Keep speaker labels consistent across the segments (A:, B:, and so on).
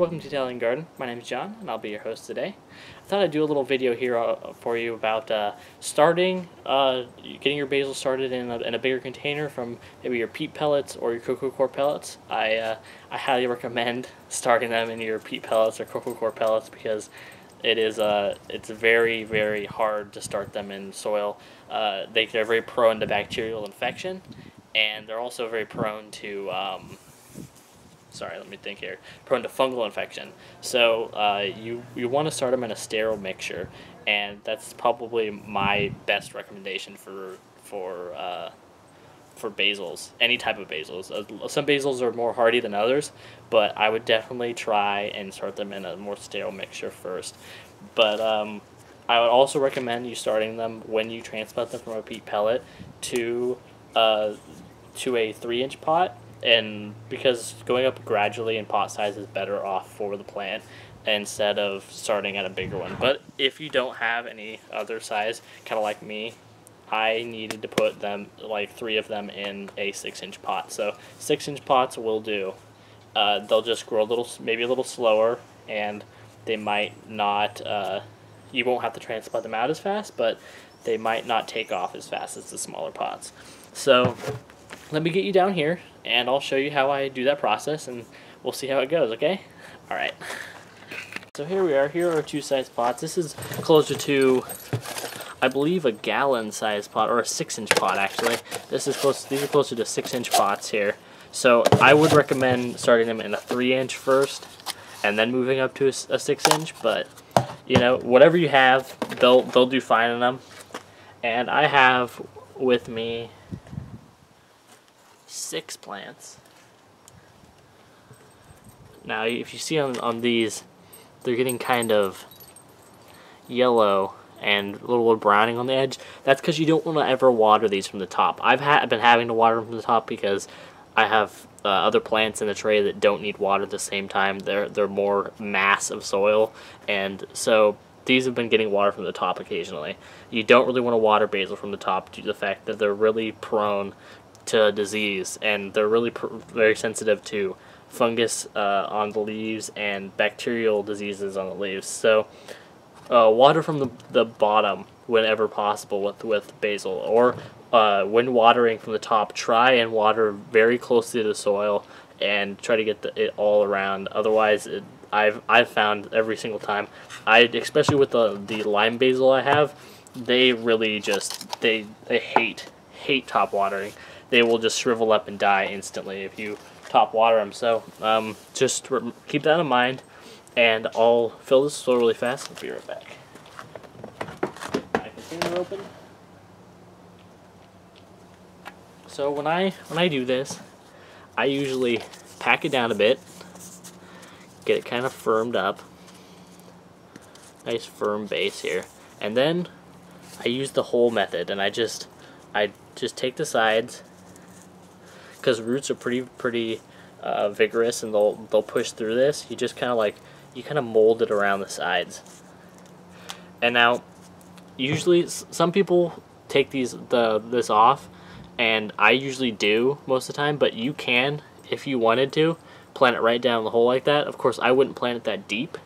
A: welcome to Italian Garden. My name is John, and I'll be your host today. I thought I'd do a little video here for you about getting your basil started in a bigger container from maybe your peat pellets or your cocoa coir pellets. I highly recommend starting them in your peat pellets or cocoa coir pellets because it's very, very hard to start them in soil. They're very prone to bacterial infection, and they're also very prone to prone to fungal infection. So you want to start them in a sterile mixture, and that's probably my best recommendation for basils, any type of basils. Some basils are more hardy than others, but I would definitely try and start them in a more sterile mixture first. But I would also recommend you starting them when you transplant them from a peat pellet to a 3-inch pot, and because going up gradually in pot size is better off for the plant instead of starting at a bigger one. But if you don't have any other size, kind of like me, I needed to put them, like 3 of them, in a 6-inch pot. So 6-inch pots will do. They'll just grow maybe a little slower, and they might not, you won't have to transplant them out as fast, but they might not take off as fast as the smaller pots. So let me get you down here, and I'll show you how I do that process, and we'll see how it goes, okay? Alright. So here we are. Here are 2 size pots. This is closer to, I believe, a gallon-sized pot, or a 6-inch pot, actually. These are closer to 6-inch pots here. So I would recommend starting them in a 3-inch first, and then moving up to a 6-inch, but, you know, whatever you have, they'll do fine in them. And I have with me 6 plants. Now, if you see on these, they're getting kind of yellow and a little browning on the edge. That's because you don't want to ever water these from the top. I've been having to water them from the top because I have other plants in the tray that don't need water at the same time. They're more mass of soil, and so these have been getting water from the top occasionally. You don't really want to water basil from the top due to the fact that they're really prone to disease, and they're really very sensitive to fungus on the leaves and bacterial diseases on the leaves. So water from the bottom whenever possible with basil, or when watering from the top, try and water very closely to the soil and try to get it all around. Otherwise, I've found every single time, especially with the lime basil I have, they really just they hate top watering. They will just shrivel up and die instantly if you top water them. So just keep that in mind, and I'll fill this soil really fast. I'll be right back. My container open. So when I do this, I usually pack it down a bit, get it kind of firmed up, nice firm base here, and then I use the hole method, and I just take the sides, because roots are pretty vigorous, and they'll push through this. You just kind of mold it around the sides. And now, usually some people take this off, and I usually do most of the time. But you can, if you wanted to, plant it right down the hole like that. Of course, I wouldn't plant it that deep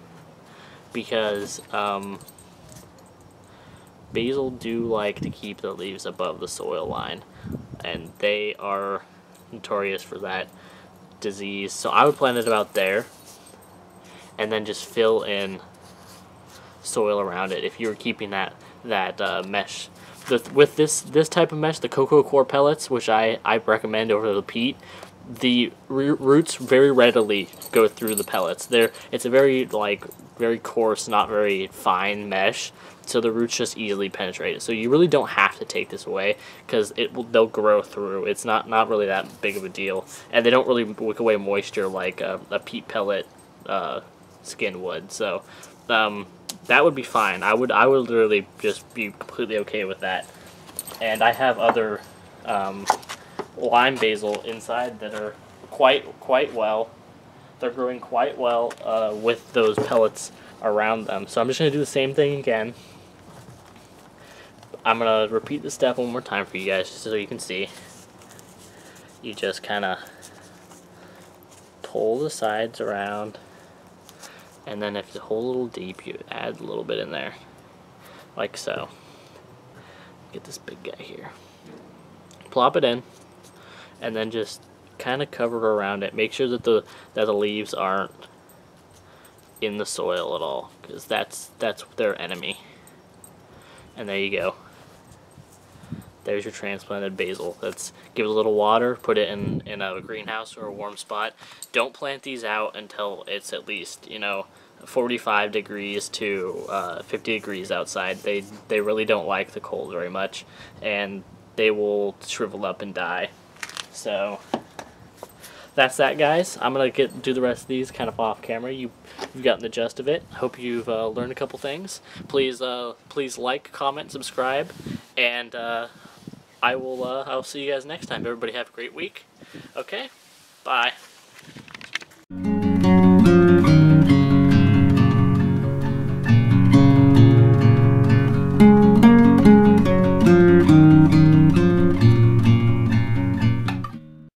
A: because basil do like to keep the leaves above the soil line, and they are notorious for that disease. So I would plant it about there, and then just fill in soil around it if you were keeping that mesh. With this type of mesh, the cocoa coir pellets, which I recommend over the peat, the roots very readily go through the pellets. It's a very coarse, not very fine mesh, so the roots just easily penetrate it. So you really don't have to take this away because they'll grow through. It's not really that big of a deal, and they don't really wick away moisture like a peat pellet skin would. So that would be fine. I would literally just be completely okay with that. And I have other lime basil inside that are quite well. They're growing quite well with those pellets around them. So I'm just going to do the same thing again. I'm going to repeat the step one more time for you guys just so you can see. You just kind of pull the sides around And then if it's a hole a little deep, you add a little bit in there, like so. Get this big guy here. Plop it in, and then just kind of cover it around it. Make sure that the leaves aren't in the soil at all, because that's their enemy. And there you go. There's your transplanted basil. Give it a little water, put it in a greenhouse or a warm spot. Don't plant these out until it's at least, 45 degrees to 50 degrees outside. They really don't like the cold very much, and they will shrivel up and die. So that's that, guys. I'm gonna do the rest of these kind of off camera. You've gotten the gist of it. Hope you've learned a couple things. Please like, comment, subscribe, and I'll see you guys next time. Everybody have a great week. Okay, bye.